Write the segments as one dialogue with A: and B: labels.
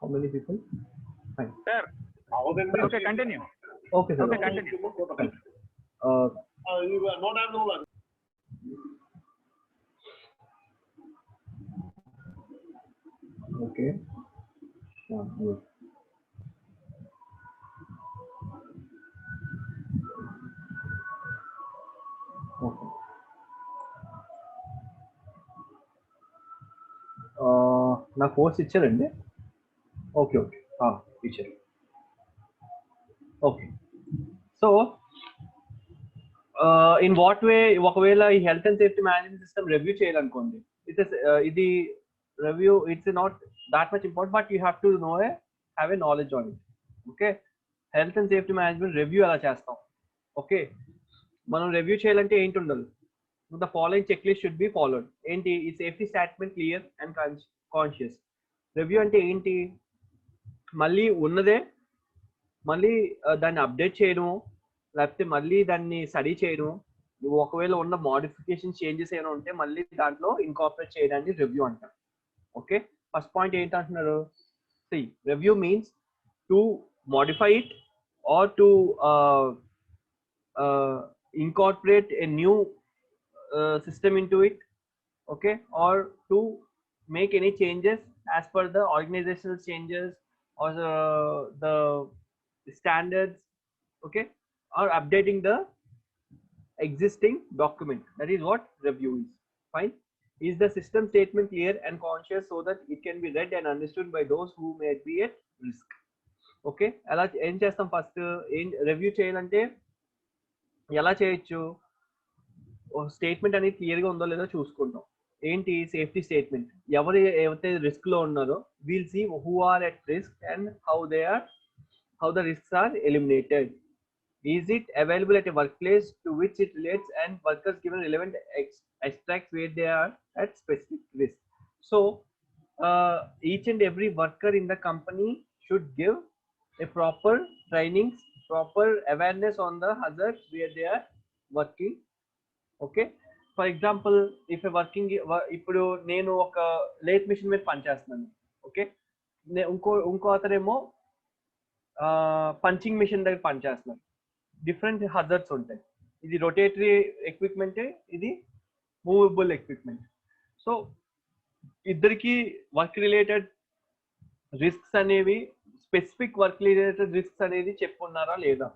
A: How many people? Fine.
B: Sir. Okay, continue.
A: Okay, sir.
B: Okay, continue.
A: Fine. Okay. Good. Okay. నా course ఇచ్చారండి. Okay okay ఇచ్చారు. Okay. So in what way ఒకవేళ ఈ health and safety management system review చేయాలనుకోండి, ఇది review it's not that much important, but you have to know have a knowledge on it. Okay, health and safety management review ఎలా చేస్తాం? Okay, మనం review చేయాలంటే ఏంటి ఉండాలి? The following check list should be followed. ఏంటి? ఈ safety statement clear and conscious. Review అంటే ఏంటి? మళ్ళీ ఉన్నదే మళ్ళీ దాన్ని అప్డేట్ చేయడం, లేకపోతే మళ్ళీ దాన్ని స్టడీ చేయడం, ఒకవేళ ఉన్న మోడిఫికేషన్ చేంజెస్ ఏమైనా ఉంటే మళ్ళీ దాంట్లో ఇన్కార్పొరేట్ చేయడాన్ని రివ్యూ అంటారు. ఓకే, ఫస్ట్ పాయింట్ ఏంటంటున్నారు? See, review means to modify it or to incorporate a new system into it, okay, or to make any changes as per the organizational changes or the standards, okay, or updating the existing document. That is what review is. Fine. Is the system statement clear and conscious so that it can be read and understood by those who may be at risk? Okay, అలా ఏం చేస్తాం? First ఏం review చేయాలంటే ఎలా చేయొచ్చు? Statement అనేది క్లియర్గా ఉందో లేదో చూసుకుంటాం. ఏంటి? Safety statement. ఎవరైతే రిస్క్ లో ఉన్నారో we'll see who are at risk and how the risks are eliminated. Is it available at a workplace to which it relates and workers given relevant extracts where they are at specific risk. So each and every worker in the company should give a proper training, proper awareness on the hazards where they are working. Okay, for example if working, ఇప్పుడు నేను ఒక lathe machine మీద పనిచేస్తున్నాను. Okay, ఇంకో అతనేమో punching machine దగ్గర పనిచేస్తున్నాను. Different హజర్డ్స్ ఉంటాయి. ఇది రొటేటరీ ఎక్విప్మెంట్, ఇది మూవబుల్ ఎక్విప్మెంట్. సో ఇద్దరికి వర్క్ రిలేటెడ్ రిస్క్స్ అనేవి, స్పెసిఫిక్ వర్క్ రిలేటెడ్ రిస్క్స్ అనేది చెప్పుకున్నారా లేదా?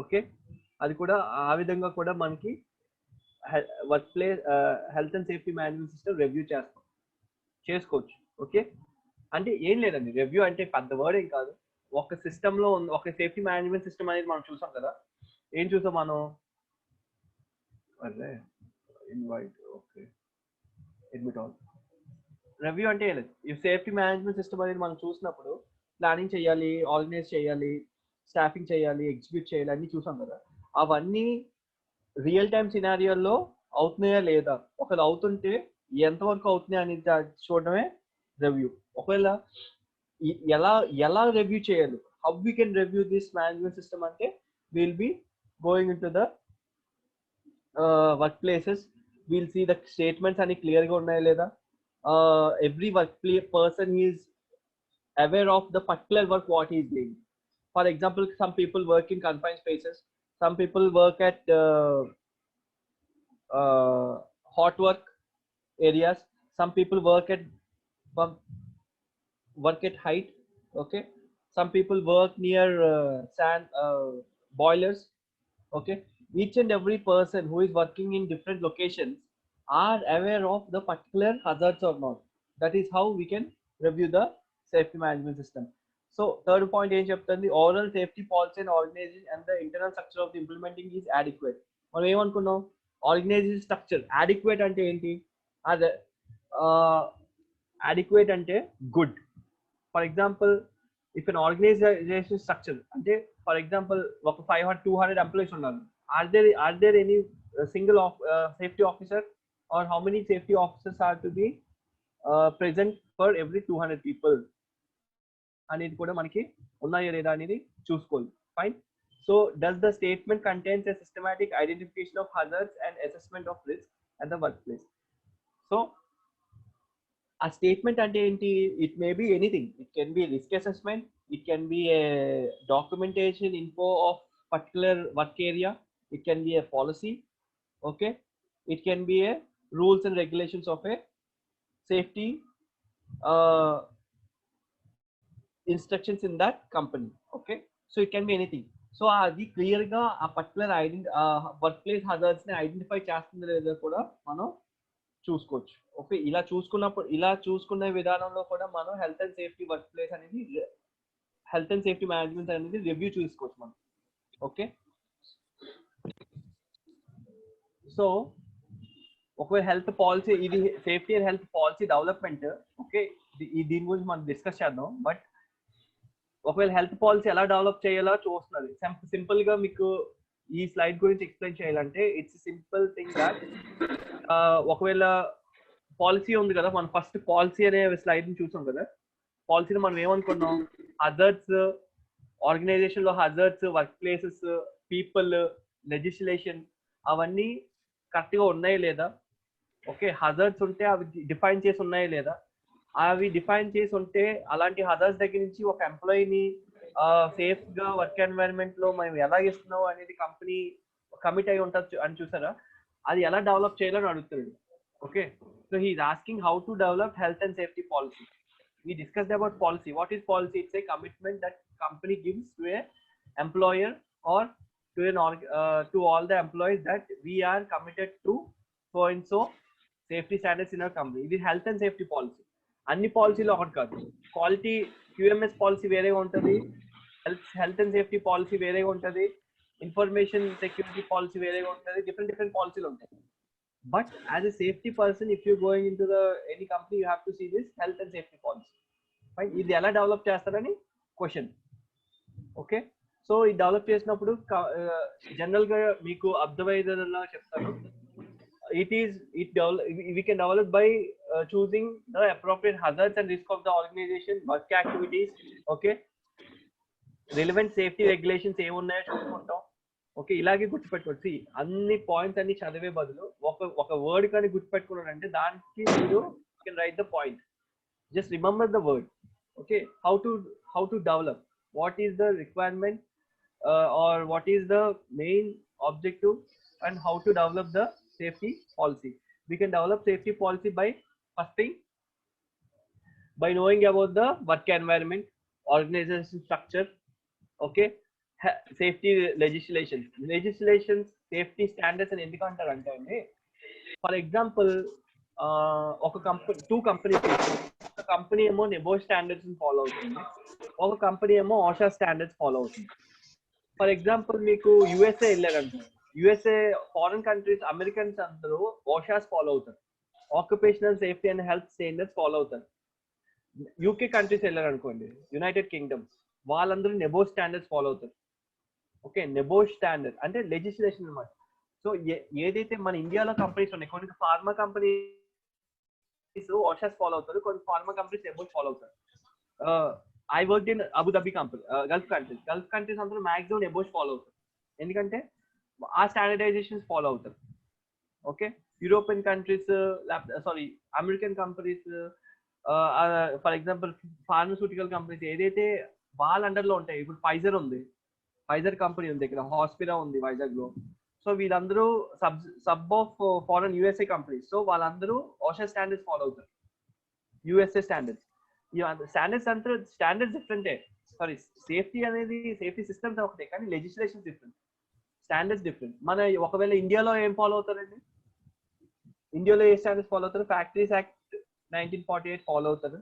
A: ఓకే, అది కూడా ఆ విధంగా కూడా మనకి work place health and safety management system review చేసుకోవచ్చు. ఓకే, అంటే ఏం లేదండి, రివ్యూ అంటే పెద్ద వర్డ్ ఏం కాదు. ఒక సిస్టంలో ఒక సేఫ్టీ మేనేజ్మెంట్ సిస్టమ్ అనేది మనం చూసాం కదా. ఏం చూసాం మనం? అదే invite. Okay, admit all. Review అంటే ఏం లేదు. ఈ సేఫ్టీ మేనేజ్మెంట్ సిస్టమ్ అనేది మనం చూసినప్పుడు ప్లానింగ్ చేయాలి, ఆర్గనైజ్ చేయాలి, స్టాఫింగ్ చేయాలి, ఎగ్జిక్యూట్ చేయాలి, అన్ని చూసాం కదా. అవన్నీ రియల్ టైమ్ సినారియోలో అవుతున్నాయా లేదా, ఒకవేళ అవుతుంటే ఎంతవరకు అవుతున్నాయి అనేది చూడడమే రివ్యూ. ఒకవేళ ఎలా రివ్యూ చేయాలి, how we can review this management system అంటే will be going in to the work places, will see the statements అన్ని క్లియర్గా ఉన్నాయా లేదా, every work person is aware of the particular work what he is doing. For example, some people work in confined spaces, some people work at hot work areas, some people work at height. Okay, some people work near sand boilers. Okay, each and every person who is working in different locations are aware of the particular hazards or not. That is how we can review the safety management system. So third point ఏం చెప్తుంది? Overall safety policy and organisation and the internal structure of the implementing is adequate. మనం ఏమనుకున్నాం? Organisation structure adequate అంటే ఏంటి? అదే adequate అంటే good. For example, if an organisation structure అంటే, for example ఒక 200 ఎంప్లాయీస్ ఉన్నారు. Are there any single safety officer or how many safety officers are to be present for every 200 people అనేది కూడా మనకి ఉన్నాయో లేదా అనేది చూసుకోవాలి. Fine. So does the statement contains a systematic identification of hazards and assessment of risk at the work place. So ఆ statement అంటే ఏంటి? It may be anything. It can be risk assessment, it can be A documentation info of particular work area, it can be A policy, okay, it can be A rules and regulations of A safety instructions in that company. Okay, so it can be anything. So అది clear గా ఆ particular work place hazards ని identify చేస్తుందో లేదో కూడా మనం చూసుకోవచ్చు. Okay, ఇలా చూసుకున్న విధానంలో కూడా మనం health and safety work place అనేది, హెల్త్ అండ్ సేఫ్టీ మేనేజ్మెంట్ అనేది రివ్యూ చూసుకోవచ్చు మనం. ఓకే, సో ఒకవేళ హెల్త్ పాలసీ, ఇది safety and health policy development. Okay, దీని గురించి మనం డిస్కస్ చేద్దాం. బట్ ఒకవేళ హెల్త్ పాలసీ ఎలా డెవలప్ చేయాలో చూస్తున్నది. సింపుల్ గా మీకు ఈ స్లైడ్ గురించి ఎక్స్ప్లెయిన్ చేయాలంటే, ఇట్స్ సింపుల్ థింగ్ దాట్ ఒకవేళ పాలసీ ఉంది కదా, మనం ఫస్ట్ పాలసీ అనే స్లైడ్ ని చూసాం కదా. పాలసీని మనం ఏమనుకున్నాం? హజార్డ్స్, ఆర్గనైజేషన్ లో hazards, work places, people, legislation అవన్నీ కరెక్ట్ గా ఉన్నాయా లేదా? ఓకే, హజార్డ్స్ ఉంటే అవి డిఫైన్ చేసి ఉన్నాయా లేదా? అవి డిఫైన్ చేసి ఉంటే అలాంటి హజార్డ్స్ దగ్గర నుంచి ఒక ఎంప్లాయీని సేఫ్ గా వర్క్ ఎన్వైరన్మెంట్ లో మనం ఎలా ఇస్తున్నాం అనేది కంపెనీ కమిట్ అయి ఉంటుంది అని చూసారా? అది ఎలా డెవలప్ చేయాలని అడుగుతుంది. Okay, so he is asking how to develop health and safety policy. We discussed about policy. What is policy? It's a commitment that company gives to a employer or to all the employees that we are committed to so and so safety standards in our company. It is health and safety policy. అన్ని పాలసీలు ఒకటి కాదు. Quality QMS policy వేరేగా ఉంటుంది, health and safety policy వేరేగా ఉంటుంది, information security policy వేరేగా ఉంటుంది, డిఫరెంట్ పాలసీలు ఉంటాయి. But as a safety person, if you're going into any company, you have to see this health and safety policy. Fine, ఇది ఎలా డెవలప్ చేస్తారని క్వశ్చన్. ఓకే, సో ఇది డెవలప్ చేసినప్పుడు జనరల్ గా మీకు అర్థమయ్యేలా చెప్తాను. We can develop by choosing the appropriate hazards and risk of the organization, work activities. Okay, relevant safety regulations ఏమున్నాయో చూసుకుంటాం. ఓకే, ఇలాగే గుర్తుపెట్టుకోవచ్చు. అన్ని పాయింట్స్ అన్ని చదివే బదులు ఒక వర్డ్ కానీ గుర్తుపెట్టుకున్నారంటే దానికి మీరు can write the point. Just remember the word. Okay, how to develop, what is the requirement or what is the main objective, and how to develop the safety policy. We can develop safety policy by first thing by knowing about the work environment, organization structure. Okay, safety legislations, safety standards అని ఎందుకు అంటారు అంటే అండి, for example ఒక company ఏమో NEBOSH standards follow అవుతుంది, ఒక company ఏమో ఓషా స్టాండర్డ్స్ ఫాలో అవుతుంది. ఫర్ ఎగ్జాంపుల్ మీకు యుఎస్ఏ వెళ్ళారంటే, యుఎస్ఏ ఫారిన్ కంట్రీస్ అమెరికన్స్ అందరూ ఓషాస్ ఫాలో అవుతారు, occupational safety and health standards follow అవుతారు. యూకే కంట్రీస్ వెళ్ళారనుకోండి, యునైటెడ్ కింగ్డమ్, వాళ్ళందరూ నెబో స్టాండర్డ్స్ ఫాలో అవుతారు. ఓకే, నెబో స్టాండర్డ్ అంటే లెజిస్లేషన్ అన్నమాట. సో ఏదైతే మన ఇండియాలో కంపెనీస్ ఉన్నాయి, కొన్ని ఫార్మా కంపెనీస్ ఓషాస్ ఫాలో అవుతారు, కొన్ని ఫార్మా కంపెనీస్ నెబోస్ ఫాలో అవుతారు. I work in Abu Dhabi company, Gulf countries అందరూ మాక్సిమం నెబోస్ ఫాలో అవుతారు, ఎందుకంటే ఆ స్టాండర్డైజేషన్స్ ఫాలో అవుతారు. Okay, European countries, American companies, for example pharmaceutical companies ఏదైతే వాళ్ళ అండర్ లో ఉంటాయి. ఇప్పుడు ఫైజర్ కంపెనీ ఉంది, ఇక్కడ హాస్పిరా ఉంది వైజాగ్ లో. సో వీళ్ళందరూ sub of foreign USA companies. So వాళ్ళందరూ ఓషా స్టాండర్డ్స్ ఫాలో అవుతారు, యుఎస్ఏ స్టాండర్డ్స్. స్టాండర్డ్స్ డిఫరెంటే. సారీ, సేఫ్టీ అనేది సేఫ్టీ సిస్టమ్స్ ఒకటే, కానీ లెజిస్లేషన్ డిఫరెంట్, స్టాండర్డ్స్ డిఫరెంట్. మన ఒకవేళ ఇండియాలో ఏం ఫాలో అవుతారండి? ఇండియాలో ఏ స్టాండర్డ్స్ ఫాలో అవుతారు? ఫ్యాక్టరీస్ యాక్ట్ 1948 ఫాలో అవుతారు.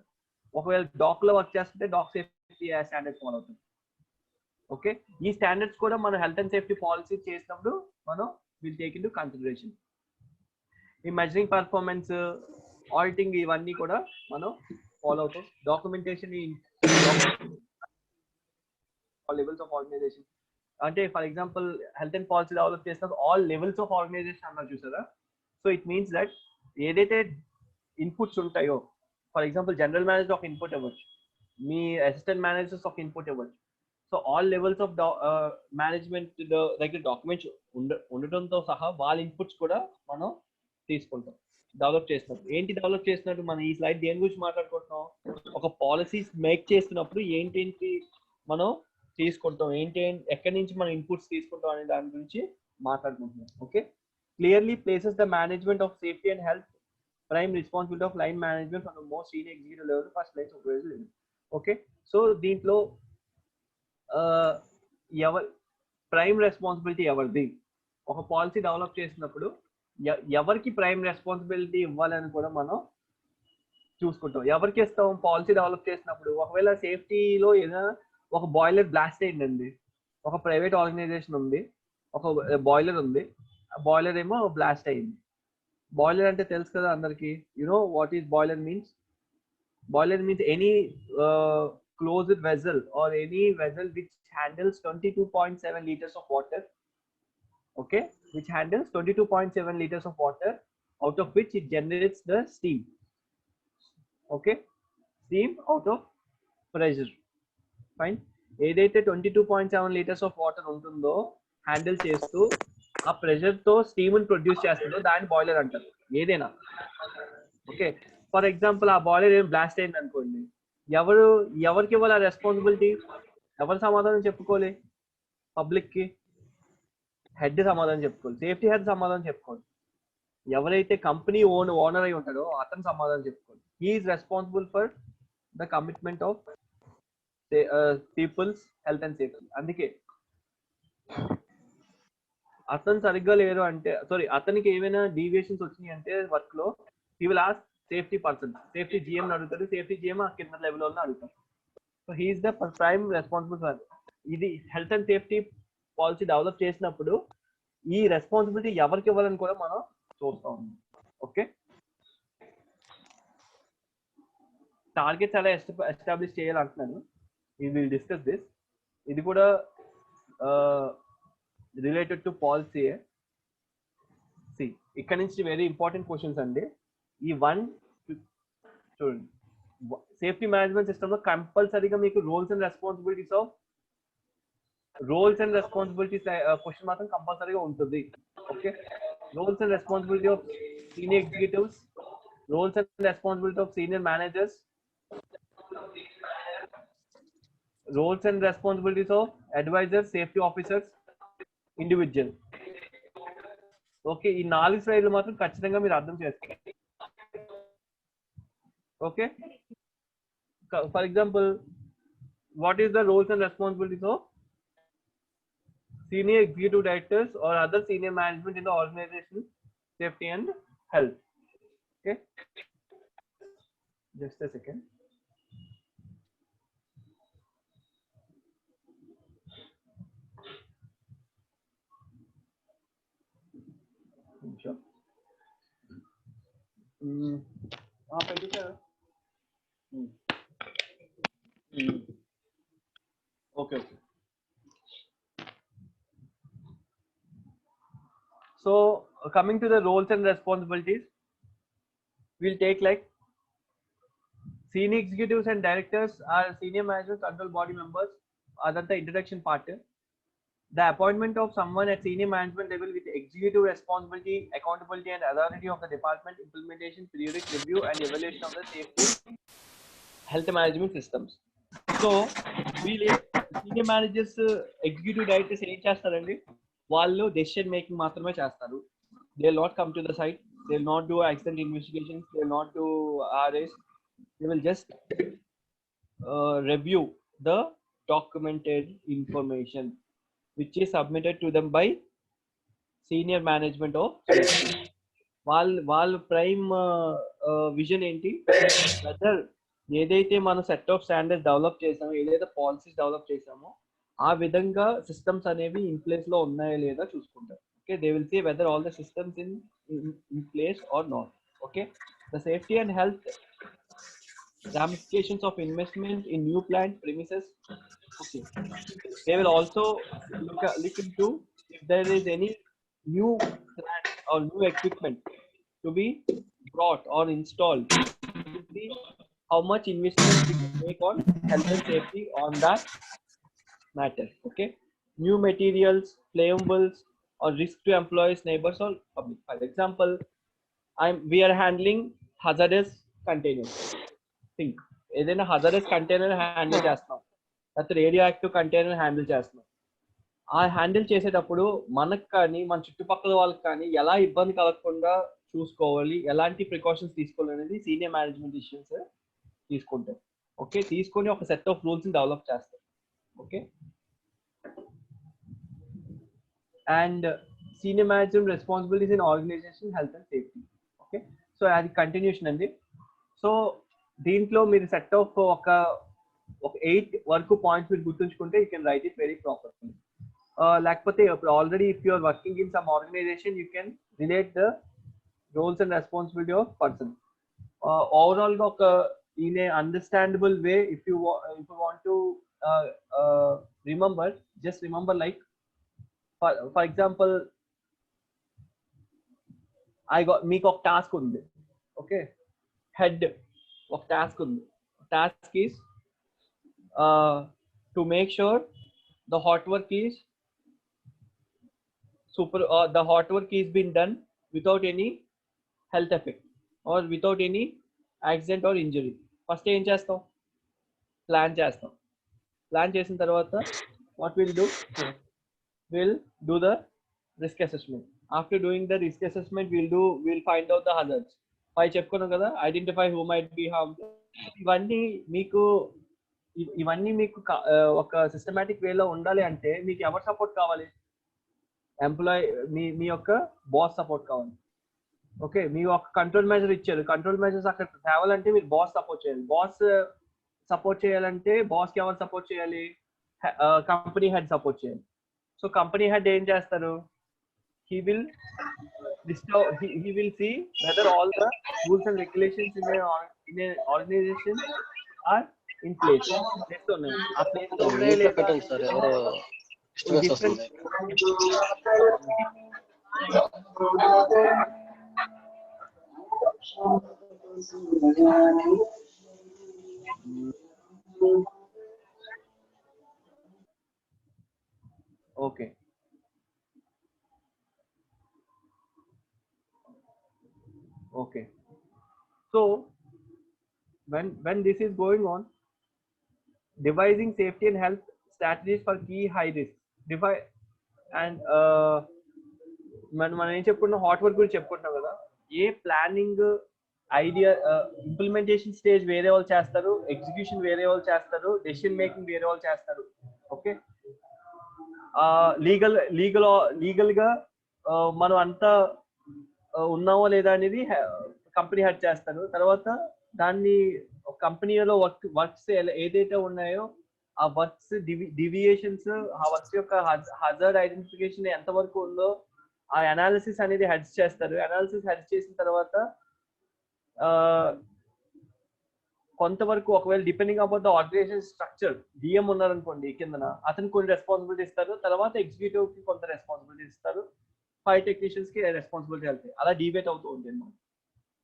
A: ఒకవేళ డాక్ లో వర్క్ చేస్తుంటే డాక్ సేఫ్టీ స్టాండర్డ్స్ ఫాలో అవుతారు. ఓకే, ఈ స్టాండర్డ్స్ కూడా మనం హెల్త్ అండ్ సేఫ్టీ పాలసీ చేసినప్పుడు మనం will take in to consideration. ఈ మెజరింగ్ పర్ఫార్మెన్స్, ఆడిటింగ్, ఇవన్నీ కూడా మనం ఫాలో అవుతాం. డాక్యుమెంటేషన్ లెవెల్స్ ఆఫ్ ఆర్గనైజేషన్ అంటే, for example health and policy develop చేసినప్పుడు ఆల్ లెవెల్స్ ఆఫ్ ఆర్గనైజేషన్ అన్నారు చూసారా? సో ఇట్ మీన్స్ దట్ ఏదైతే ఇన్పుట్స్ ఉంటాయో, ఫర్ ఎగ్జాంపుల్ జనరల్ మేనేజర్ ఒక ఇన్పుట్ ఇవ్వచ్చు, మీ అసిస్టెంట్ మేనేజర్స్ ఒక ఇన్పుట్ ఇవ్వచ్చు. So all levels of management దగ్గర డాక్యుమెంట్స్ ఉండటంతో సహా వాళ్ళ ఇన్పుట్స్ కూడా మనం తీసుకుంటాం. డెవలప్ చేస్తున్నప్పుడు ఏంటి డెవలప్ చేస్తున్నట్టు మనం ఈ స్లైడ్ దేని గురించి మాట్లాడుకుంటున్నాం, ఒక పాలసీస్ మేక్ చేస్తున్నప్పుడు ఏంటేంటి మనం తీసుకుంటాం, ఎక్కడి నుంచి మనం ఇన్పుట్స్ తీసుకుంటాం అనే దాని గురించి మాట్లాడుకుంటున్నాం. Okay, clearly places the management of safety and health prime responsibility of line management from the most senior executive level to first line supervisor level. Okay, so దీంట్లో ఎవరి ప్రైమ్ రెస్పాన్సిబిలిటీ ఎవరిది, ఒక పాలసీ డెవలప్ చేసినప్పుడు ఎవరికి prime responsibility ఇవ్వాలని కూడా మనం చూసుకుంటాం. ఎవరికి ఇస్తాం పాలసీ డెవలప్ చేసినప్పుడు, ఒకవేళ సేఫ్టీలో ఏదైనా ఒక బాయిలర్ బ్లాస్ట్ అయిందండి, ఒక ప్రైవేట్ ఆర్గనైజేషన్ ఉంది, ఒక బాయిలర్ ఉంది, బాయిలర్ ఏమో బ్లాస్ట్ అయింది. బాయిలర్ అంటే తెలుసు కదా అందరికి, you know what is boiler means. Boiler means any closed vessel or any vessel which handles 22.7 liters of water. Okay, which handles 22.7 liters of water, out of which it generates the steam. Okay, steam out of pressure. Fine, ఏదైతే 22.7 liters of water ఉంటుందో handle చేస్తూ ఆ pressure తో steam ని produce చేస్తుందో దాన్ని boiler అంటారు ఏదైనా. ఓకే, ఫర్ ఎగ్జాంపుల్ ఆ బాయిలర్ ఏం బ్లాస్ట్ అయింది అనుకోండి, ఎవరికి ఇవ్వాలి ఆ రెస్పాన్సిబిలిటీ, ఎవరు సమాధానం చెప్పుకోవాలి, పబ్లిక్ కి హెడ్ సమాధానం చెప్పుకోవాలి, సేఫ్టీ హెడ్ సమాధానం చెప్పుకోవాలి, ఎవరైతే కంపెనీ ఓనర్ అయి ఉంటాడో అతను సమాధానం చెప్పుకోవాలి. He is responsible for the commitment of people's health and safety. అందుకే అతను సరిగ్గా లేరు అంటే, సారీ, అతనికి ఏమైనా డీవియేషన్స్ వచ్చినాయి అంటే వర్క్ లో, he will ask safety person, safety GM అడుగుతారు, సేఫ్టీ జిఎం ఆ కింద లెవెల్ వాళ్ళని అడుగుతారు. So he is the prime responsible for ఇది. Health and safety policy develop చేసినప్పుడు ఈ రెస్పాన్సిబిలిటీ ఎవరికి ఇవ్వాలని కూడా మనం చూస్తాం. ఓకే, టార్గెట్స్ ఎలా ఎస్టాబ్లిష్ చేయాలంటున్నాను, we will discuss this. ఇది కూడా రిలేటెడ్ టు పాలసీ. సి, ఇక్కడ నుంచి వెరీ ఇంపార్టెంట్ క్వశ్చన్స్ అండి. ఈ చూడండి, సేఫ్టీ మేనేజ్మెంట్ సిస్టమ్ లో కంపల్సరీగా మీకు రోల్స్ అండ్ రెస్పాన్సిబిలిటీస్ క్వశ్చన్ మాత్రం కంపల్సరీగా ఉంటుంది. Okay, roles and responsibility of senior executives, roles and responsibility of senior managers, roles and responsibilities of advisors, safety officers, individual. Okay, ఈ 4 స్లైడ్లు మాత్రం ఖచ్చితంగా మీరు అర్థం చేసుకోండి. Okay, for example, what is the roles and responsibilities of senior executive directors or other senior management in the organization safety and health? Okay, just a second. Sure. Okay. So coming to the roles and responsibilities, we'll take like senior executives and directors are senior management control body members. That's the introduction part. The appointment of someone at senior management level with executive responsibility, accountability and authority of the department, implementation, periodic review and evaluation of the safety health management systems. So వీళ్ళు senior managers, executive directors ఏం చేస్తారండి, వాళ్ళు decision making మాత్రమే చేస్తారు. They will not come to the site, they will not do accident investigations, they will not do RS, they will just review the documented information which is submitted to them by senior management of వాళ్ళ prime vision ఏంటి, weather ఏదైతే మనం set of standards develop చేసామో, ఏదైతే policies develop చేసామో ఆ విధంగా systems అనేవి ఇన్ ప్లేస్ లో ఉన్నాయా లేదా చూసుకుంటారు. Okay, they will see whether all the systems in place or not. Okay, the safety and health ramifications of investment in new plant premises. Okay, they will also look into if there is any new plant or new equipment to be brought or installed, to see how much investment we can make on health and safety on that matter. Okay, new materials, flammables or risk to employees, neighbors or public. For example, we are handling hazardous containers. Think ఏదైనా hazardous container handle చేస్తాం, లేకపోతే radio active container handle చేస్తున్నాం. ఆ handle చేసేటప్పుడు మనకు కానీ మన చుట్టుపక్కల వాళ్ళకి కానీ ఎలా ఇబ్బంది కలగకుండా చూసుకోవాలి, ఎలాంటి ప్రికాషన్స్ తీసుకోవాలి అనేది సీనియర్ మేనేజ్మెంట్ డిసిషన్స్ తీసుకుంటారు. ఓకే, తీసుకొని ఒక సెట్ ఆఫ్ రూల్స్ డెవలప్ చేస్తారు. Okay, and senior management responsibilities in organisation health and safety. Okay, so అది కంటిన్యూషన్ అండి. సో దీంట్లో మీరు సెట్ ఆఫ్ ఒక 8 వరకు పాయింట్స్ మీరు గుర్తుంచుకుంటే you can write it very properly. లేకపోతే ఇప్పుడు already if you are working in some organisation you can relate the roles and responsibility of person. Overall గా ఒక in a understandable way, if you want to remember, just remember like for example I got meek of task undi. Okay, head of task undi. Task is to make sure the hot work is the hot work is being done without any health effect or without any accident or injury. First ఏం చేస్తాం, plan చేస్తాం. Plan చేసిన తర్వాత what will do the risk assessment. After doing the risk assessment will find out the hazards. 5 చెప్పుకున్నాం కదా, identify who might be harm. ఇవన్నీ మీకు ఒక సిస్టమాటిక్ వేలో ఉండాలి అంటే మీకు ఎవరు సపోర్ట్ కావాలి? ఎంప్లాయీ, మీ యొక్క బాస్ సపోర్ట్ కావాలి. ఓకే, మీరు ఒక కంట్రోల్ మెజర్ ఇచ్చారు, కంట్రోల్ మెజర్స్ అక్కడ తేవాలంటే మీరు బాస్ సపోర్ట్ చేయాలి. బాస్ సపోర్ట్ చేయాలంటే బాస్కి ఎవరు సపోర్ట్ చేయాలి? కంపెనీ హెడ్ సపోర్ట్ చేయాలి. సో కంపెనీ హెడ్ ఏం చేస్తారు? he will see whether all the rules and regulations in a organization are in place. Okay. Okay. So when this is going on, devising safety and health strategies for key high risk. And మనం ఏం చెప్పుకున్నాం, hot work గురించి చెప్పుకుంటున్నాం కదా. ఏ planning idea implementation stage వేరే వాళ్ళు చేస్తారు, execution వేరే వాళ్ళు చేస్తారు, డెసిషన్ మేకింగ్ వేరే వాళ్ళు చేస్తారు. ఓకే, లీగల్ గా మనం అంతా ఉన్నామో లేదా అనేది కంపెనీ హెడ్ చేస్తారు. తర్వాత దాన్ని కంపెనీలో వర్క్స్ ఏదైతే ఉన్నాయో ఆ వర్క్స్ డివియేషన్స్, ఆ వర్క్స్ యొక్క హజార్డ్ ఐడెంటిఫికేషన్ ఎంత వరకు ఉందో ఆ అనాలిసిస్ అనేది హెడ్స్ చేస్తారు. అనాలిసిస్ హెడ్స్ చేసిన తర్వాత కొంతవరకు ఒకవేళ depending about the organisation structure, DM ఉన్నారనుకోండి కిందన, అతను కొన్ని రెస్పాన్సిబిలిటీ ఇస్తారు. తర్వాత ఎగ్జిక్యూటివ్ కి కొంత రెస్పాన్సిబిలిటీ ఇస్తారు, ఫైర్ టెక్నీషియన్స్ కి రెస్పాన్సిబిలిటీ వెళ్తాయి. అలా డిబేట్ అవుతూ ఉంటుంది.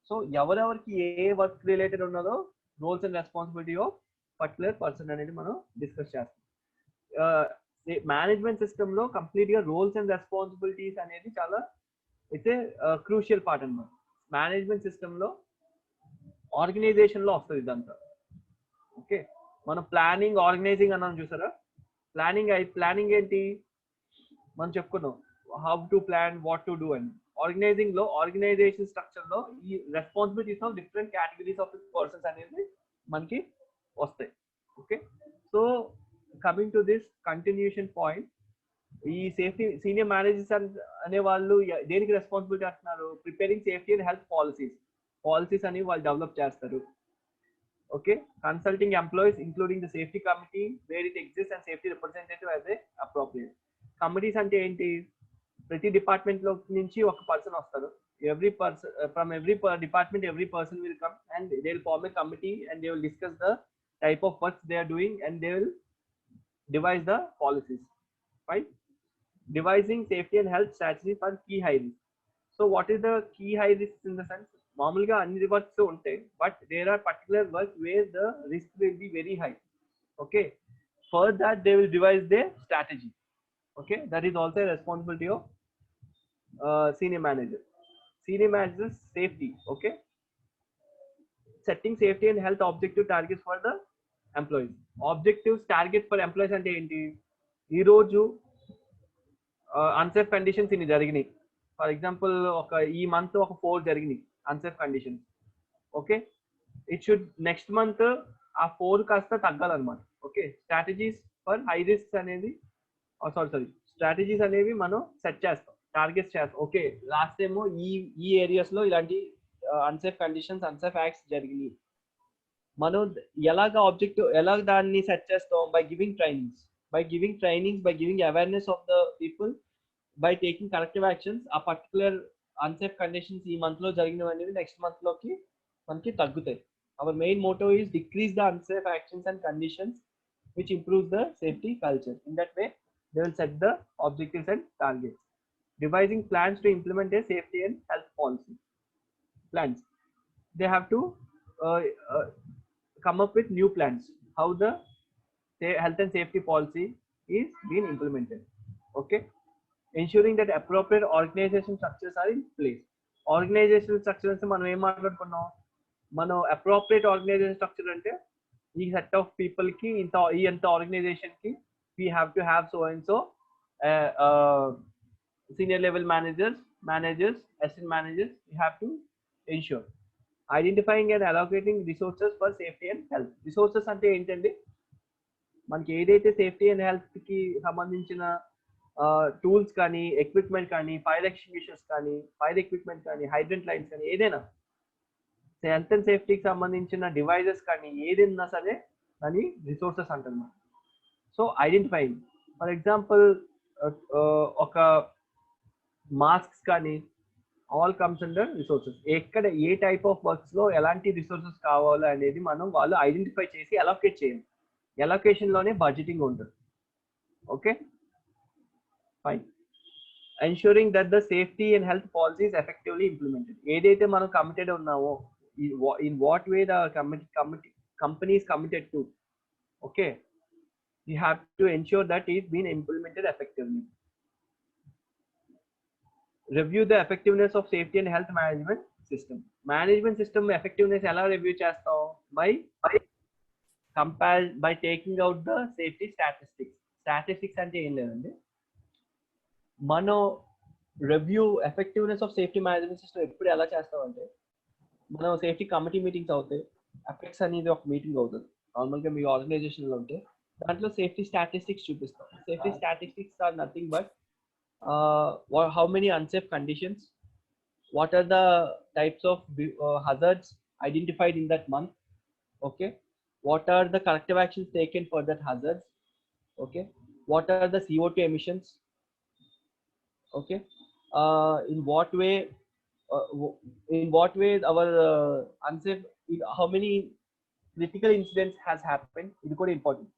A: సో ఎవరెవరికి ఏ వర్క్ రిలేటెడ్ ఉన్నదో roles and responsibility of particular person అనేది మనం డిస్కస్ చేస్తాం. మేనేజ్మెంట్ సిస్టమ్ లో కంప్లీట్ గా రోల్స్ అండ్ రెస్పాన్సిబిలిటీస్ అనేది చాలా ఇట్స్ ఏ క్రూషియల్ పార్ట్ అన్నమాట. మేనేజ్మెంట్ సిస్టమ్ లో ఆర్గనైజేషన్ లో వస్తుంది ఇదంతా. ఓకే, మనం ప్లానింగ్ ఆర్గనైజింగ్ అన్నాం చూసారా. ప్లానింగ్ ఏంటి మనం చెప్పుకున్నాం, how to plan, what to do అని. ఆర్గనైజింగ్ లో ఆర్గనైజేషన్ స్ట్రక్చర్ లో ఈ responsibilities of different categories of persons అనేది మనకి వస్తాయి. Okay, so coming to this continuation point, ఈ సేఫ్టీ సీనియర్ మేనేజర్స్ అనే వాళ్ళు దేనికి రెస్పాన్సిబిలిటీ అంటున్నారు? Preparing safety and health policies అని వాళ్ళు డెవలప్ చేస్తారు. Okay, consulting employees including the safety committee where it exist and safety representative as a appropriate. Committees అంటే ఏంటి? ప్రతి డిపార్ట్మెంట్ లో నుంచి ఒక పర్సన్ వస్తారు. Every person from every department, every person will come and they will form a committee and they will discuss the type of work they are doing and they will devise the policies. Right? Devising safety and health strategy for key high risk. So what is the key high risks in the sense? మామూలుగా అన్ని works ఉంటాయి, but there are particular work where the risk will be very high. Okay, for that they will devise the strategy. Okay, that is also responsibility of senior manager. senior managers safety. Okay, setting safety and health objective targets for the employees. Objectives targets for employees అంటే ఏంటి? ఈ రోజు unsafe conditions ఇన్ని జరిగినాయి. For example ఈ month ఒక 4 జరిగినాయి unsafe conditions. Okay, it should next month ఆ 4 కాస్త తగ్గాలన్నమాట. Okay, strategies for high risk అనేది స్ట్రాటజీస్ అనేవి మనం సెట్ చేస్తాం, టార్గెట్స్ చేస్తాం. ఓకే, లాస్ట్ ఏమో ఈ ఏరియాస్ లో ఇలాంటి అన్సేఫ్ కండిషన్స్, అన్సేఫ్ యాక్ట్స్ జరిగినాయి. మనం ఎలాగ దాన్ని సెట్ చేస్తాం? By giving trainings, by giving awareness of the people, by taking corrective actions. ఆ పర్టికులర్ అన్సేఫ్ కండిషన్స్ ఈ మంత్ లో జరిగినవి నెక్స్ట్ మంత్ లోకి మనకి తగ్గుతాయి. our main motto is decrease the unsafe actions and conditions which improves the safety culture. In that way they will set the objectives and targets. Devising plans to implement a safety and health policy plans. They have to come up with new plans how the health and safety policy is being implemented. Okay, ensuring that appropriate organization structures are in place. Organizational structures మనం ఏం మాట్లాడుకున్నాం? మనం appropriate organization structure అంటే ఈ set of people కి ఇంత organization కి we have to have so and so senior level managers, assistant managers. We have to ensure identifying and allocating resources for safety and health. Resources అంటే ఏంటండి? మనకి ఏదైతే safety and health కి సంబంధించిన tools కానీ, ఎక్విప్మెంట్ కానీ, fire extinguishers కానీ, fire equipment కానీ, హైడ్రెంట్ లైన్స్ కానీ, ఏదైనా హెల్త్ అండ్ సేఫ్టీకి సంబంధించిన డివైజెస్ కానీ ఏదైనా సరే దాన్ని రిసోర్సెస్ అంటారు. సో ఐడెంటిఫైయింగ్, ఫర్ ఎగ్జాంపుల్ ఒక మాస్క్స్ కానీ ఆల్ కమ్స్ అండర్ రిసోర్సెస్. ఎక్కడ ఏ టైప్ ఆఫ్ వర్క్స్ లో ఎలాంటి రిసోర్సెస్ కావాలో అనేది వాళ్ళు ఐడెంటిఫై చేసి అలోకేట్ చేయాలి. ఎలొకేషన్ లోనే బడ్జెటింగ్ ఉంటుంది. Okay, fine. Ensuring that the safety and health policies effectively implemented. ఏదైతే మనం కమిటెడ్ ఉన్నామో, in what way the company is committed to. Okay, you have to ensure that it is being implemented effectively. Review the effectiveness of safety and health management system. Management system effectiveness ఎలా review చేస్తాం? by taking out the safety statistics అంటే ఏం లేదండి, మనం review effectiveness of safety management system ఎప్పుడు ఎలా చేస్తామంటే, మనం సేఫ్టీ కమిటీ మీటింగ్స్ అవుతాయి, అపెక్స్ అనేది ఒక మీటింగ్ అవుతుంది నార్మల్గా మీ ఆర్గనైజేషన్లో ఉంటే, దాంట్లో సేఫ్టీ స్టాటిస్టిక్స్ చూపిస్తాం. Safety statistics are nothing but how many unsafe conditions, what are the types of hazards identified in that month. Okay, what are the corrective actions taken for that hazards. Okay, what are the CO2 emissions. Okay, in what way our unsafe, how many critical incidents has happened. ఇది కూడా important.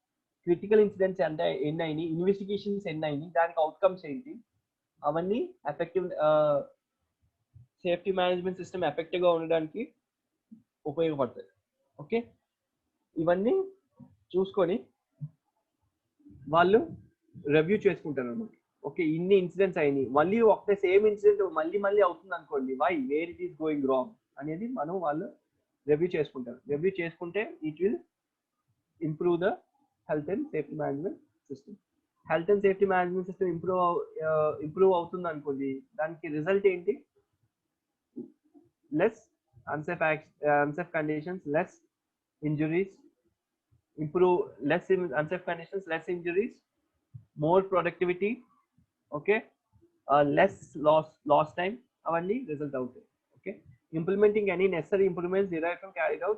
A: Critical incidents అంటే ఎన్ని అయినాయి, investigations ఎన్ని అయినాయి, దానికి outcomes ఏంటి, అవన్నీ ఎఫెక్టివ్ సేఫ్టీ మేనేజ్మెంట్ సిస్టమ్ ఎఫెక్టివ్గా ఉండడానికి ఉపయోగపడతాయి. ఓకే, ఇవన్నీ చూసుకొని వాళ్ళు రివ్యూ చేసుకుంటారు అన్నమాట. ఓకే, ఇన్ని ఇన్సిడెంట్స్ అయినాయి, మళ్ళీ ఒకటే సేమ్ ఇన్సిడెంట్ మళ్ళీ అవుతుంది అనుకోండి, why, where it is going wrong అనేది వాళ్ళు రివ్యూ చేసుకుంటారు. రివ్యూ చేసుకుంటే it will improve the health and safety management system. Health and safety management system improve అవుతుంది అనుకోండి, దానికి రిజల్ట్ ఏంటి? Less unsafe conditions, less injuries, unsafe conditions, less injuries, more productivity. Okay, less lost time, avanni result అవుతాయి. Okay, implementing any necessary improvements derived from carried out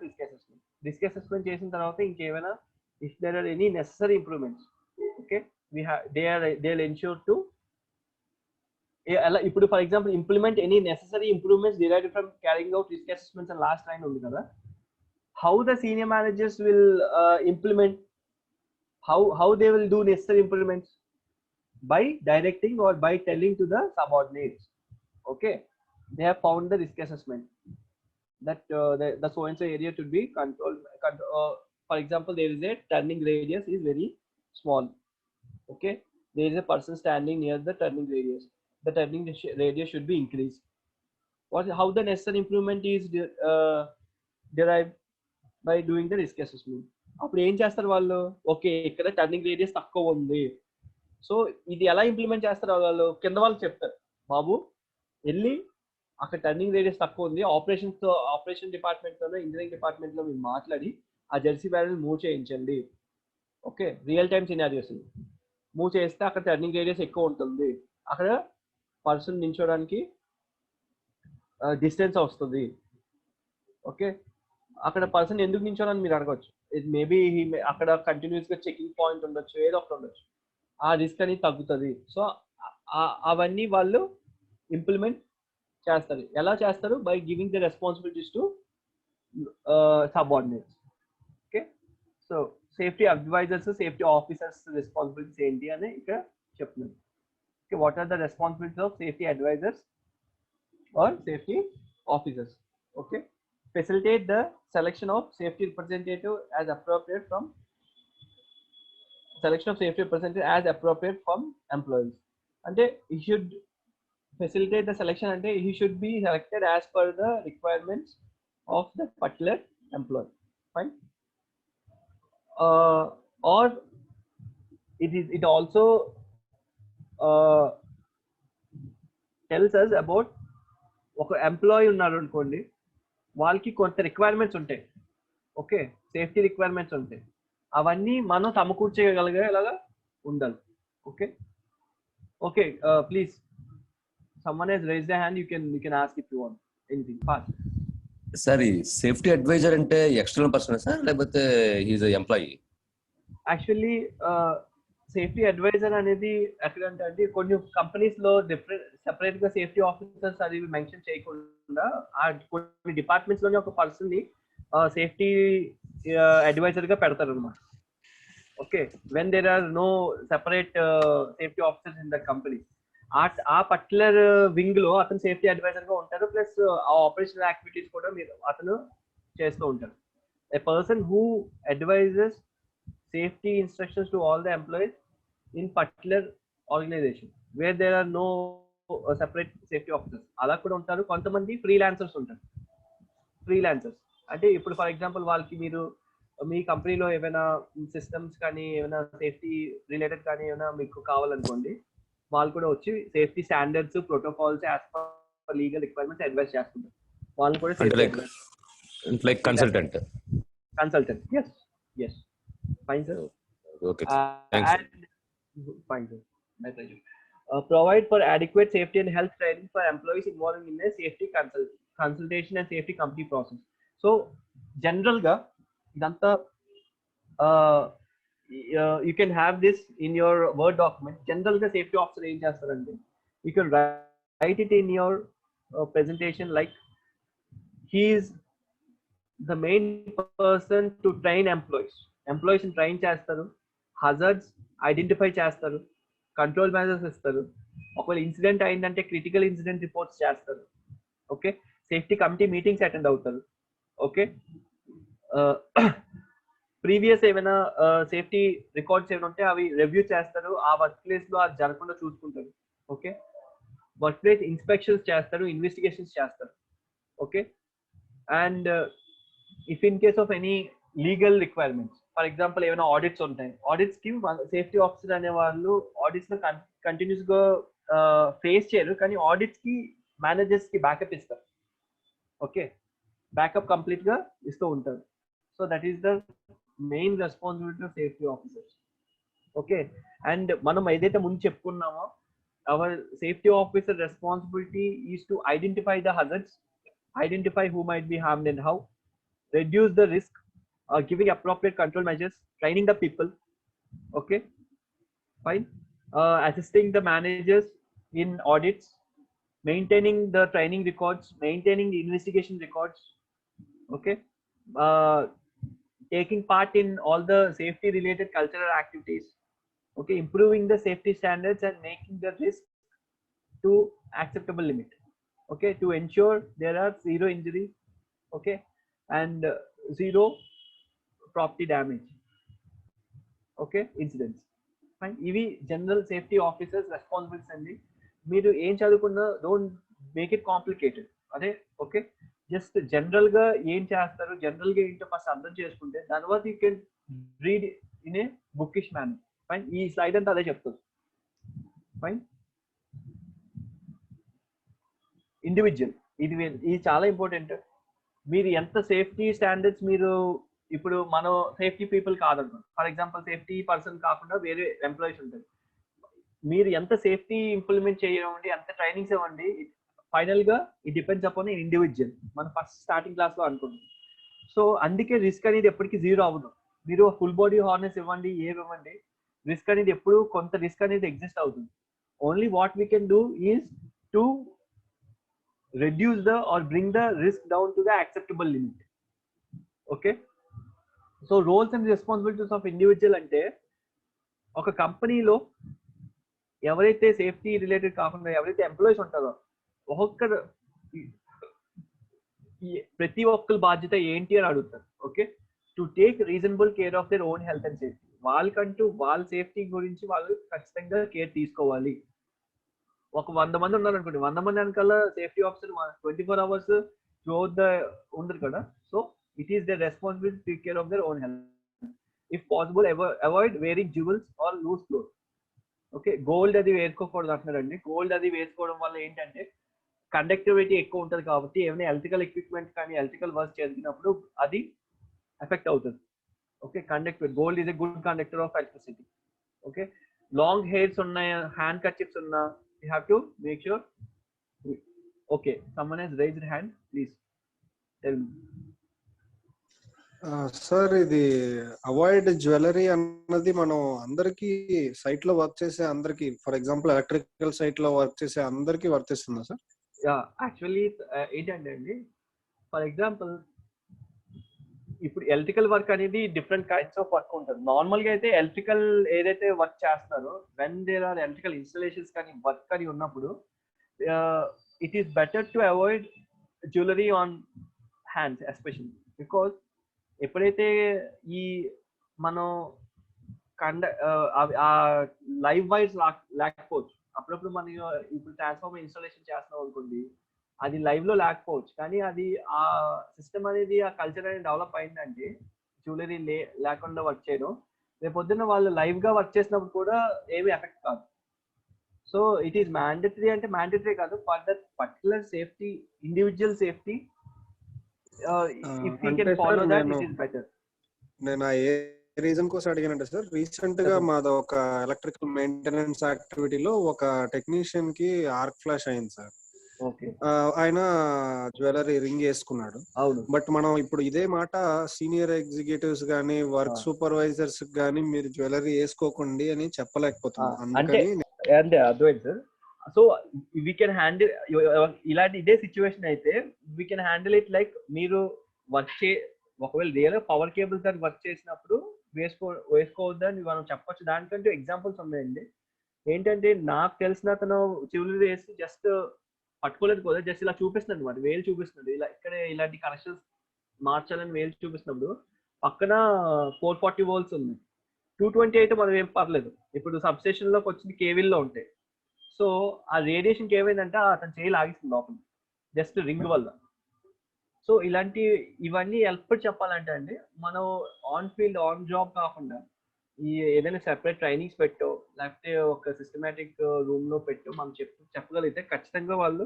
A: risk assessment చేసిన తర్వాత ఇంకేమైనా if there are any necessary improvements, okay, they'll ensure to ఇప్పుడు for example implement any necessary improvements derived from carrying out risk assessments and last line ఉంది కదా, how the senior managers will implement, how they will do necessary improvements? By directing or by telling to the subordinates. Okay, they have found the risk assessment that the so and so area should be controlled. For example, there is a turning radius is very small. Okay, there is a person standing near the turning radius. The turning radius should be increased. how the necessary improvement is derived by doing the risk assessment. అప్పుడు ఏం చేస్తారు వాళ్ళు, okay ఇక్కడ turning radius తక్కువ ఉంది, so ఇది ఎలా implement చేస్తారు వాళ్ళు, కింద వాళ్ళు చెప్తారు, బాబు వెళ్ళి అక్కడ టర్నింగ్ రేడియస్ తక్కువ ఉంది, ఆపరేషన్ డిపార్ట్మెంట్లోనో ఇంజనీరింగ్ డిపార్ట్మెంట్లో మీరు మాట్లాడి ఆ జెర్సీ బ్యారెల్ మూవ్ చేయించండి. Okay, real time scenarios move చేస్తే అక్కడ టర్నింగ్ రేడియస్ ఎక్కువ ఉంటుంది, అక్కడ పర్సన్ నించోడానికి డిస్టెన్స్ వస్తుంది. ఓకే, అక్కడ పర్సన్ ఎందుకు నించోనని మీరు అడగచ్చు. ఇట్ మేబీ అక్కడ కంటిన్యూస్ గా చెకింగ్ పాయింట్ ఉండొచ్చు, ఏదో ఒకటి ఉండొచ్చు, ఆ రిస్క్ అనేది తగ్గుతుంది. సో అవన్నీ వాళ్ళు ఇంప్లిమెంట్ చేస్తారు. ఎలా చేస్తారు? By giving the responsibilities to subordinates. Okay, so safety advisors, safety officers responsibilities ఏంటి అని ఇక్కడ చెప్తున్నాను. Okay, what are the responsibilities of safety advisors or safety officers? Okay, facilitate the selection of safety representative as appropriate from employees. Ante he should facilitate the selection, ante he should be selected as per the requirements of the particular employee. Fine. Or it also tells us about ఒక employee ఉన్నారు అనుకోండి, వాళ్ళకి కొంత requirements ఉంటాయి. Okay, safety requirements ఉంటాయి, అవన్నీ మనం సమకూర్చగలిగేలాగా ఉండాలి. Okay okay, please someone has raised their hand, you can ask if you want anything fast.
C: Sir, ఈ సేఫ్టీ అడ్వైజర్ అంటే ఎక్స్టర్నల్ పర్సన్ సార్, లేకపోతే he's employee?
A: Actually safety advisor అనేది ఎక్కడంటే అండి, కొన్ని కంపెనీస్ లో సెపరేట్ గా సేఫ్టీ ఆఫీసర్స్ అది మెన్షన్ చేయకుండా కొన్ని డిపార్ట్మెంట్స్ లోనే ఒక పర్సన్ ని సేఫ్టీ అడ్వైజర్ గా పెడతారు అనమాట. Okay, when there are no separate safety officers in the company, ఆ పర్టికులర్ వింగ్ లో అతను సేఫ్టీ అడ్వైజర్ గా ఉంటారు, ప్లస్ ఆ ఆపరేషనల్ యాక్టివిటీస్ కూడా అతను చేస్తూ ఉంటారు. A person who advises safety instructions to all the employees in particular organization where there are no separate safety officers. అలా కూడా ఉంటారు. కొంతమంది ఫ్రీలాన్సర్స్ ఉంటారు. ఫ్రీలాన్సర్స్ అంటే ఇప్పుడు ఫర్ ఎగ్జాంపుల్ వాళ్ళకి మీరు మీ కంపెనీలో ఏమైనా సిస్టమ్స్ కానీ ఏమైనా సేఫ్టీ రిలేటెడ్ కానీ ఏమైనా మీకు కావాలనుకోండి, వాళ్ళు కూడా వచ్చి safety standards, protocols as per legal requirements advice చేస్తుంటారు. వాళ్ళు కూడా
C: like consultant.
A: Yes. Fine, sir.
C: Okay. Thanks.
A: Fine, sir. My pleasure. Provide for adequate safety and health training for employees involved in a safety consultation and safety company process. So, general ga idanta you can have this in your Word document. General ga safety officer em chestarante, you can write it in your presentation like he is the main person to train employees ని train చేస్తారు, hazards identify చేస్తారు, control measures ఇస్తారు, ఒకవేళ incident అయిందంటే critical incident reports చేస్తారు. Okay, safety committee meetings attend అవుతారు. Okay, previous ఏమైనా safety records ఏమైనా ఉంటే అవి రివ్యూ చేస్తారు, ఆ వర్క్ ప్లేస్ లో అది జరగకుండా చూసుకుంటారు. ఓకే, వర్క్ ప్లేస్ ఇన్స్పెక్షన్స్ చేస్తారు, ఇన్వెస్టిగేషన్స్ చేస్తారు. Okay, and if in case of any legal requirements, for example ఏమైనా ఆడిట్స్ ఉంటాయి, ఆడిట్స్ కి సేఫ్టీ ఆఫీసర్ అనే వాళ్ళు ఆడిట్స్ లో కంటిన్యూస్ గా ఫేస్ చేయరు, కానీ ఆడిట్స్ కి మేనేజర్స్ కి బ్యాకప్ ఇస్తారు. ఓకే, బ్యాకప్ కంప్లీట్ గా ఇస్తూ ఉంటారు. So that is the main responsibility of safety officers. Okay, and మనం ఏదైతే ముందు చెప్పుకున్నామో, our safety officer responsibility is to identify the hazards, identify who might be harmed and how, reduce the risk, giving appropriate control measures, training the people. Okay, fine. Assisting the managers in audits, maintaining the training records, maintaining the investigation records. Okay, taking part in all the safety related cultural activities. Okay, improving the safety standards and making the risk to acceptable limit. Okay, to ensure there are zero injuries. Okay, and zero property damage. Okay, incidents. Fine. ఇవి general safety officers responsibilities అండి. మీరు ఏం చదువుకున్నా don't make it complicated. అదే okay, just general గా ఏం చేస్తారు, general గా ఏంటో ఫస్ట్ అర్థం చేసుకుంటే దాని వల్ల you can read in a bookish man. Fine, ఈ స్లైడ్ అంతా అదే చెప్తుంది. ఫైన్, ఇండివిజువల్, ఇది చాలా ఇంపార్టెంట్. మీరు ఎంత సేఫ్టీ స్టాండర్డ్స్ మీరు ఇప్పుడు మనం సేఫ్టీ పీపుల్ కాదనుకోండి, ఫర్ ఎగ్జాంపుల్ సేఫ్టీ పర్సన్ కాకుండా వేరే ఎంప్లాయీస్ ఉంటారు, మీరు ఎంత సేఫ్టీ ఇంప్లిమెంట్ చేయండి, ఎంత ట్రైనింగ్స్ ఇవ్వండి, ఫైనల్ గా ఇట్ డిపెండ్స్ అపాన్ ఇండివిజువల్. మనం ఫస్ట్ స్టార్టింగ్ క్లాస్ లో అనుకుంటాం. సో అందుకే రిస్క్ అనేది ఎప్పటికీ జీరో అవ్వదు. మీరు ఫుల్ బాడీ హార్నెస్ ఇవ్వండి, ఇవ్వండి, రిస్క్ అనేది ఎప్పుడు కొంత రిస్క్ అనేది ఎగ్జిస్ట్ అవుతుంది. Only what we can do is to reduce the or bring the risk down to the acceptable limit. Okay, so roles and responsibilities of individual అంటే ఒక కంపెనీలో ఎవరైతే సేఫ్టీ రిలేటెడ్ కాకుండా ఎవరైతే ఎంప్లాయీస్ ఉంటారో ఒక్కొక్కరు ప్రతి ఒక్కరి బాధ్యత ఏంటి అని అడుగుతారు. Okay, to take reasonable care of their own health and safety. వాళ్ళకంటూ వాళ్ళ సేఫ్టీ గురించి వాళ్ళు ఖచ్చితంగా కేర్ తీసుకోవాలి. ఒక 100 మంది ఉన్నారు అనుకోండి, 100 మంది వెనకాల safety officer 24 hours throughout the ఉండరు కదా. So it is the responsibility to take care of their own health. If possible avoid wearing jewels or lose cloth. Okay, gold అది వేసుకోకూడదు అంటున్నారండి. గోల్డ్ అది వేసుకోవడం వల్ల ఏంటంటే కండక్టివిటీ ఎక్కువ ఉంటుంది కాబట్టి ఏమైనా ఎలక్ట్రికల్ ఎక్విప్మెంట్ కానీ ఎలక్ట్రికల్ వర్క్ చేసినప్పుడు అది ఎఫెక్ట్ అవుతుంది. Okay, conductivity, gold is a good conductor of electricity. Okay, long hairs ఉన్నాయి, హ్యాండ్ కర్చీఫ్స్ ఉన్నా, you have to make sure. Okay, someone has raised their hand, please tell me.
D: Sir, ఇది avoid jewellery అన్నది మనం అందరికి site లో work చేసే అందరికి, for example electrical site లో వర్క్ చేసే అందరికి వర్తిస్తుందా సార్?
A: యా, యాక్చువల్లీ ఏంటంటే అండి, ఫర్ ఎగ్జాంపుల్ ఇప్పుడు ఎలక్ట్రికల్ వర్క్ అనేది డిఫరెంట్ కైండ్స్ ఆఫ్ వర్క్ ఉంటుంది. నార్మల్ గా అయితే ఎలక్ట్రికల్ ఏదైతే వర్క్ చేస్తున్నారో when there are electrical installations కానీ వర్క్ కానీ ఉన్నప్పుడు it is better to avoid jewellery on hands especially. Because ఎప్పుడైతే ఈ మనం లైవ్ వైజ్ లేకపోవచ్చు, అప్పుడప్పుడు మనం ఇప్పుడు ట్రాన్స్ఫార్మర్ ఇన్స్టాలేషన్ చేస్తున్నాం అనుకోండి, అది లైవ్ లో లేకపోవచ్చు, కానీ అది ఆ సిస్టమ్ అనేది ఆ కల్చర్ అనేది డెవలప్ అయిందంటే జ్యువెలరీ లేకుండా వర్క్ చేయడం, రేపు పొద్దున్న వాళ్ళు లైవ్ గా వర్క్ చేసినప్పుడు కూడా ఏమి ఎఫెక్ట్ కాదు. సో ఇట్ ఈస్ మ్యాండేటరీ, అంటే మ్యాండేటరీ కాదు, for that particular safety, individual safety, if you can follow that it is better.
D: నేను ఏ రీజన్ కోసం అడిగానంటే సార్, రీసెంట్ గా మాది ఒక ఎలక్ట్రికల్ మెయింటెనెన్స్ యాక్టివిటీలో ఒక టెక్నీషియన్ కి ఆర్క్ ఫ్లాష్ అయింది సార్. ఆయన జ్యువెలరీ రింగ్ వేసుకున్నాడు. బట్ మనం ఇప్పుడు ఇదే మాట సీనియర్ ఎగ్జిక్యూటివ్స్ గానీ వర్క్ సూపర్వైజర్స్ గానీ మీరు జ్యువెలరీ వేసుకోకండి అని చెప్పలేకపోతున్నాం.
A: అంటే అర్థమైంది sir. So we can handle ఇలాంటి ఇదే సిచ్యువేషన్ అయితే we can handle it like, మీరు వర్క్ ఒకవేళ రియల్ పవర్ కేబుల్స్ దాన్ని వర్క్ చేసినప్పుడు వేసుకోవద్దని మనం చెప్పొచ్చు. దానికంటే ఎగ్జాంపుల్స్ ఉన్నాయండి. ఏంటంటే నాకు తెలిసిన అతను జ్యువెలరీ వేసి జస్ట్ పట్టుకోలేదు కూడా, జస్ట్ ఇలా చూపిస్తుంది అనమాట, వేలు చూపిస్తుంది, ఇలా ఇక్కడ ఇలాంటి కనెక్షన్స్ మార్చాలని వేలు చూపిస్తున్నప్పుడు పక్కన 440 volts ఉంది, 220 అయితే మనం ఏం పర్లేదు. ఇప్పుడు సబ్స్టేషన్ లోకి వచ్చింది కేవీల్లో ఉంటాయి. సో ఆ రేడియేషన్కి ఏమైందంటే అతను చేయి లాగిస్తుంది లోపల జస్ట్ రింగ్ వల్ల. సో ఇవన్నీ ఎప్పుడు చెప్పాలంటే అండి, మనం ఆన్ ఫీల్డ్ ఆన్ జాబ్ కాకుండా ఈ ఏదైనా సెపరేట్ ట్రైనింగ్స్ పెట్టో లేకపోతే ఒక సిస్టమేటిక్ రూమ్ లో పెట్టో మనం చెప్పగలిగితే ఖచ్చితంగా వాళ్ళు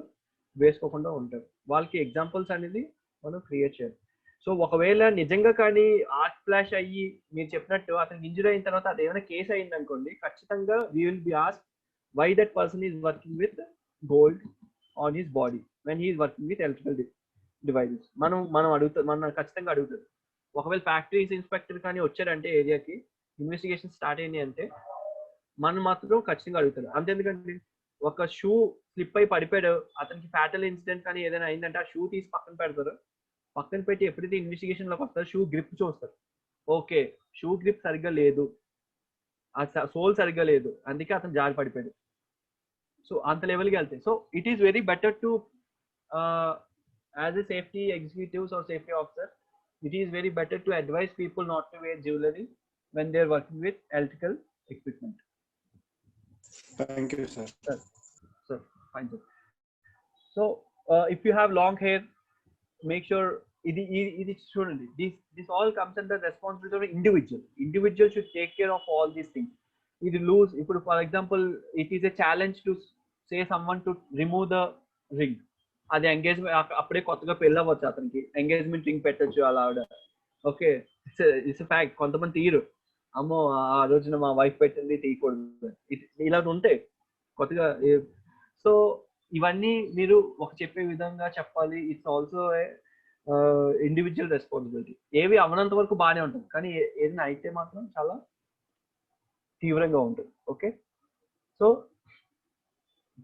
A: వేసుకోకుండా ఉంటారు. వాళ్ళకి ఎగ్జాంపుల్స్ అనేది మనం క్రియేట్ చేయాలి. సో ఒకవేళ నిజంగా కానీ ఆర్క్ ఫ్లాష్ అయ్యి మీరు చెప్పినట్టు అతనికి ఇంజరీ అయిన తర్వాత అది ఏమైనా కేసు అయింది అనుకోండి, ఖచ్చితంగా we will be ask why that person is working with gold on his body when he is working with electrical devices. మనం ఖచ్చితంగా అడుగుతుంది. ఒకవేళ ఫ్యాక్టరీస్ ఇన్స్పెక్టర్ కానీ వచ్చారంటే ఏరియాకి, ఇన్వెస్టిగేషన్ స్టార్ట్ అయింది అంటే మనం మాత్రం ఖచ్చితంగా అడుగుతారు. అంతెందుకండి, ఒక షూ స్లిప్ అయి పడిపోయాడు, అతనికి ఫ్యాటల్ ఇన్సిడెంట్ కానీ ఏదైనా అయిందంటే ఆ షూ తీసి పక్కన పెడతారు. పక్కన పెట్టి ఎప్పుడైతే ఇన్వెస్టిగేషన్ లోకి వస్తారో షూ గ్రిప్ చూస్తారు. ఓకే, షూ గ్రిప్ సరిగ్గా లేదు, ఆ సోల్ సరిగ్గా లేదు, అందుకే అతను జారి పడిపోయాడు. సో అంత లెవెల్కి వెళ్తాయి. So it is very better to as a safety executives or safety officer, it is very better to advise people not to wear jewelry when they are working with electrical equipment.
D: Thank you, sir.
A: Sir, fine, sir. So if you have long hair, make sure ఇది చూడండి, this all comes under responsibility of individual should take care of all these things. ఇది lose, ఇప్పుడు for example it is a challenge to say someone to remove the ring, అది engagement అప్పుడే కొత్తగా పెళ్ళి అవ్వచ్చు, అతనికి ఎంగేజ్మెంట్ రింగ్ పెట్టచ్చు అలా ఆవిడ. Okay, it's fact. కొంతమంది తీయరు, అమ్మో ఆ రోజున మా వైఫ్ పెట్టింది తీయకూడదు, ఇలా ఉంటాయి కొత్తగా. సో ఇవన్నీ మీరు ఒక చెప్పే విధంగా చెప్పాలి. It's also individual responsibility. ఏవి అవనంత వరకు బాగానే ఉంటుంది, కానీ ఏదైనా అయితే మాత్రం చాలా తీవ్రంగా ఉంటుంది. Okay, so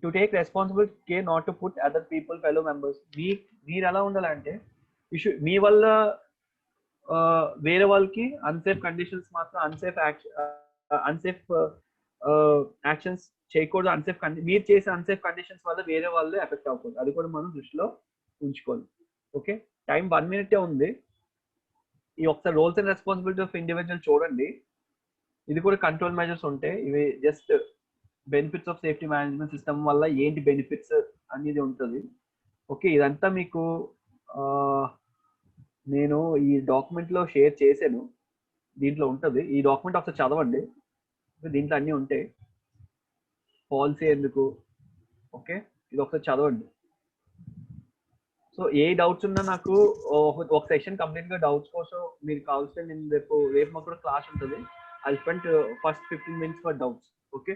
A: to take responsible care not to put other people fellow members. మీరు ఎలా ఉండాలంటే మీ వల్ల వేరే వాళ్ళకి అన్సేఫ్ కండిషన్స్ మాత్రం అన్సేఫ్ యాక్షన్స్ చేయకూడదు. మీరు చేసే అన్సేఫ్ కండిషన్స్ వల్ల వేరే వాళ్ళు ఎఫెక్ట్ అవ్వకూడదు. అది కూడా మనం దృష్టిలో ఉంచుకోవాలి. ఓకే, టైం 1 minute ఉంది. ఈ ఒకసారి roles and responsibility of individual చూడండి. ఇది కూడా కంట్రోల్ మెజర్స్ ఉంటాయి. ఇవి just benefits of safety management system వల్ల ఏంటి బెనిఫిట్స్ అనేది ఉంటుంది. ఓకే, ఇదంతా మీకు నేను ఈ డాక్యుమెంట్ లో షేర్ చేశాను, దీంట్లో ఉంటుంది. ఈ డాక్యుమెంట్ ఒకసారి చదవండి, దీంట్లో అన్నీ ఉంటాయి. పాలసీ ఎందుకు, ఓకే, ఇది ఒకసారి చదవండి. సో ఏ డౌట్స్ ఉన్నా నాకు ఒక సెషన్ కంప్లీట్ గా డౌట్స్ కోసం మీరు కావాల్సిన, నేను రేపు మాకు కూడా క్లాస్ ఉంటుంది. I spend first 15 minutes for doubts. Okay,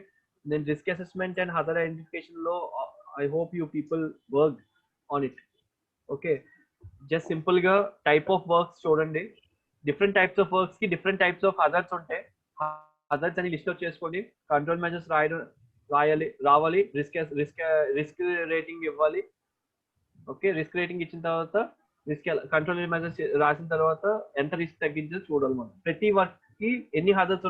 A: then risk assessment and hazard identification law, I hope you people worked on it. Okay, just simple ga type of works చూడండి. different types of works కి different types of hazards ఉంటాయి. hazards అని list out చేసుకోండి. Control measures రావాలి. Risk rating ఇవ్వాలి. Okay, risk rating ఇచ్చిన తర్వాత control measures రాసిన తర్వాత ఎంత రిస్క్ తగ్గించో చూడాలి. మనం ప్రతి వర్క్ కి ఎన్ని hazards